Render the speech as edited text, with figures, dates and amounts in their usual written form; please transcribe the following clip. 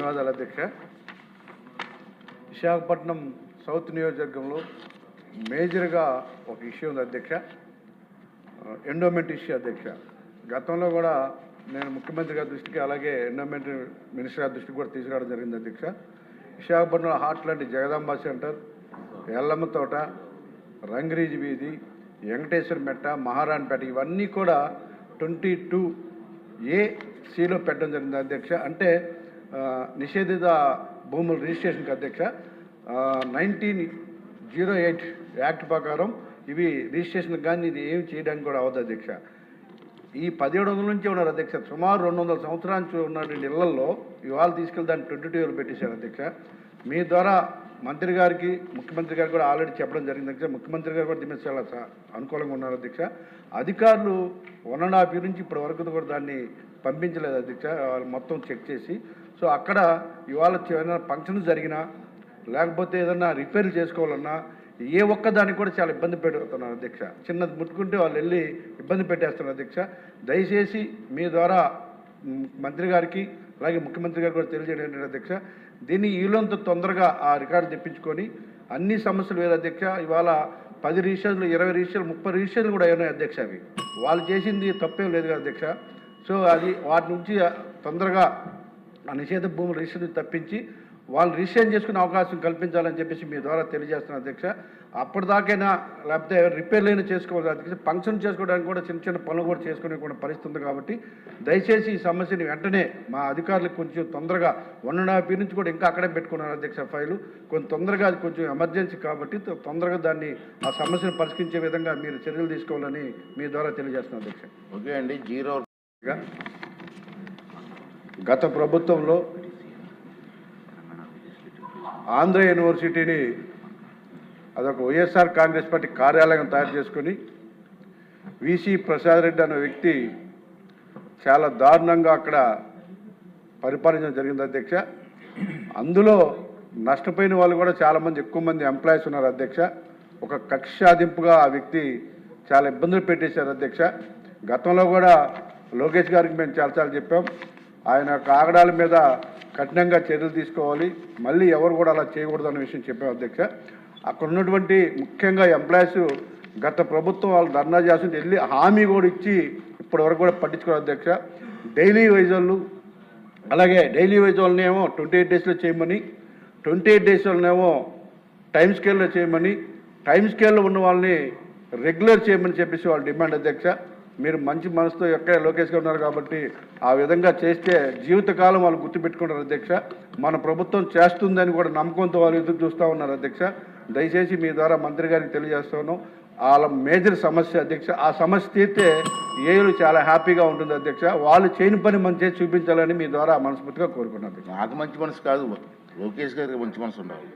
ధన్యవాదాలు అధ్యక్ష. విశాఖపట్నం సౌత్ నియోజకవర్గంలో మేజర్గా ఒక ఇష్యూ ఉంది అధ్యక్ష, ఎండోమెంట్ ఇష్యూ అధ్యక్ష. గతంలో కూడా నేను ముఖ్యమంత్రి గారి దృష్టికి అలాగే ఎండోమెంట్ మినిస్టర్ గారి దృష్టికి కూడా తీసుకురావడం జరిగింది అధ్యక్ష. విశాఖపట్నంలో హార్ట్ లాంటి జగదాంబ సెంటర్, ఎల్లమ్మ తోట, రంగరీజ్ వీధి, వెంకటేశ్వర మెట్ట, మహారాణిపేట ఇవన్నీ కూడా 22A(C)లో పెట్టడం జరిగింది అధ్యక్ష. అంటే నిషేధిత భూముల రిజిస్ట్రేషన్కి అధ్యక్ష 1908 యాక్ట్ ప్రకారం ఇవి రిజిస్ట్రేషన్ కానీ ఇది ఏమి చేయడానికి కూడా అవ్వదు అధ్యక్ష. ఈ 1700 నుంచి ఉన్నారు అధ్యక్ష. సుమారు 200 సంవత్సరాల నుంచి ఉన్నటువంటి ఇళ్లలో ఇవాళ తీసుకెళ్ళి దాన్ని 22Aలో పెట్టేశారు అధ్యక్ష. మీ ద్వారా మంత్రి గారికి ముఖ్యమంత్రి గారికి కూడా ఆల్రెడీ చెప్పడం జరిగింది అధ్యక్ష. ముఖ్యమంత్రి గారు కూడా దీని చాలా అనుకూలంగా ఉన్నారు అధ్యక్ష. అధికారులు 1.5 years నుంచి ఇప్పటి వరకు కూడా దాన్ని పంపించలేదు అధ్యక్ష. వాళ్ళు మొత్తం చెక్ చేసి సో అక్కడ ఇవాళ ఏదైనా ఫంక్షన్ జరిగినా లేకపోతే ఏదన్నా రిపేర్లు చేసుకోవాలన్నా ఏ ఒక్క దానికి కూడా చాలా ఇబ్బంది పెడుతున్నారు అధ్యక్ష. చిన్నది ముట్టుకుంటే వాళ్ళు వెళ్ళి ఇబ్బంది పెట్టేస్తున్నారు అధ్యక్ష. దయచేసి మీ ద్వారా మంత్రి గారికి అలాగే ముఖ్యమంత్రి గారు కూడా తెలియజేయడం ఏంటంటే అధ్యక్ష, దీన్ని వీళ్ళంత తొందరగా ఆ రికార్డు తెప్పించుకొని అన్ని సమస్యలు వేరు అధ్యక్ష. ఇవాళ 10 రిజిస్ట్రేషన్లు, 20 రిజిస్ట్రేషన్లు, 30 రిజిస్ట్రేషన్లు కూడా ఉన్నాయి అధ్యక్ష. అవి వాళ్ళు చేసింది తప్పేం లేదు కదా అధ్యక్ష. సో అది వాటి నుంచి తొందరగా ఆ నిషేధ భూములు రిజిస్ట్రేషన్ తప్పించి వాళ్ళు రిజిస్ట్రేషన్ చేసుకునే అవకాశం కల్పించాలని చెప్పేసి మీ ద్వారా తెలియజేస్తున్నాను అధ్యక్ష. అప్పటిదాకైనా లేకపోతే రిపేర్లైనా చేసుకోవాలి అధ్యక్ష. ఫంక్షన్ చేసుకోవడానికి కూడా చిన్న చిన్న పనులు కూడా చేసుకునే కూడా పరిస్థితి ఉంది కాబట్టి దయచేసి ఈ సమస్యని వెంటనే మా అధికారులకు కొంచెం తొందరగా 1.5 years నుంచి కూడా ఇంకా అక్కడే పెట్టుకున్నారు అధ్యక్ష ఫైలు. కొంచెం తొందరగా అది కొంచెం ఎమర్జెన్సీ కాబట్టి తొందరగా దాన్ని ఆ సమస్యను పరిష్కరించే విధంగా మీరు చర్యలు తీసుకోవాలని మీ ద్వారా తెలియజేస్తున్నాను అధ్యక్ష. ఓకే అండి. గత ప్రభుత్వంలో ఆంధ్ర యూనివర్సిటీని అదొక వైఎస్ఆర్ కాంగ్రెస్ పార్టీ కార్యాలయం తయారు చేసుకొని విసి ప్రసాద్ రెడ్డి అనే వ్యక్తి చాలా దారుణంగా అక్కడ పరిపాలించడం జరిగింది అధ్యక్ష. అందులో నష్టపోయిన వాళ్ళు కూడా చాలామంది, ఎక్కువ మంది ఎంప్లాయీస్ ఉన్నారు అధ్యక్ష. ఒక కక్షాదింపుగా ఆ వ్యక్తి చాలా ఇబ్బందులు పెట్టేశారు అధ్యక్ష. గతంలో కూడా లోకేష్ గారికి మేము చాలా చెప్పాం, ఆయన కాగడాల మీద కఠినంగా చర్యలు తీసుకోవాలి, మళ్ళీ ఎవరు కూడా అలా చేయకూడదు అన్న విషయం చెప్పాం అధ్యక్ష. అక్కడ ఉన్నటువంటి ముఖ్యంగా ఎంప్లాయీస్ గత ప్రభుత్వం వాళ్ళు ధర్నా చేస్తుంటే వెళ్ళి హామీ కూడా ఇచ్చి ఇప్పటి వరకు కూడా పట్టించుకోవాలి అధ్యక్ష. డైలీ వైజ్ వాళ్ళు అలాగే డైలీ వైజ్ వాళ్ళనేమో 28 daysలో చేయమని, 28 daysలోనేమో టైం స్కేల్లో చేయమని, టైం స్కేల్లో ఉన్న వాళ్ళని రెగ్యులర్ చేయమని చెప్పేసి వాళ్ళు డిమాండ్ అధ్యక్ష. మీరు మంచి మనసుతో ఎక్కడ లోకేష్గా ఉన్నారు కాబట్టి ఆ విధంగా చేస్తే జీవితకాలం వాళ్ళు గుర్తుపెట్టుకుంటారు అధ్యక్ష. మన ప్రభుత్వం చేస్తుందని కూడా నమ్మకంతో వాళ్ళు ఎదురు చూస్తూ ఉన్నారు అధ్యక్ష. దయచేసి మీ ద్వారా మంత్రి గారికి తెలియజేస్తాను, వాళ్ళ మేజర్ సమస్య అధ్యక్ష. ఆ సమస్య తీరితే ఏలు చాలా హ్యాపీగా ఉంటుంది అధ్యక్ష. వాళ్ళు చేయని పని మనం చేసి చూపించాలని మీ ద్వారా మనస్ఫూర్తిగా కోరుకున్నాను. నాకు మంచి మనసు కాదు, లోకేష్ గారికి మంచి మనసు ఉండాలి.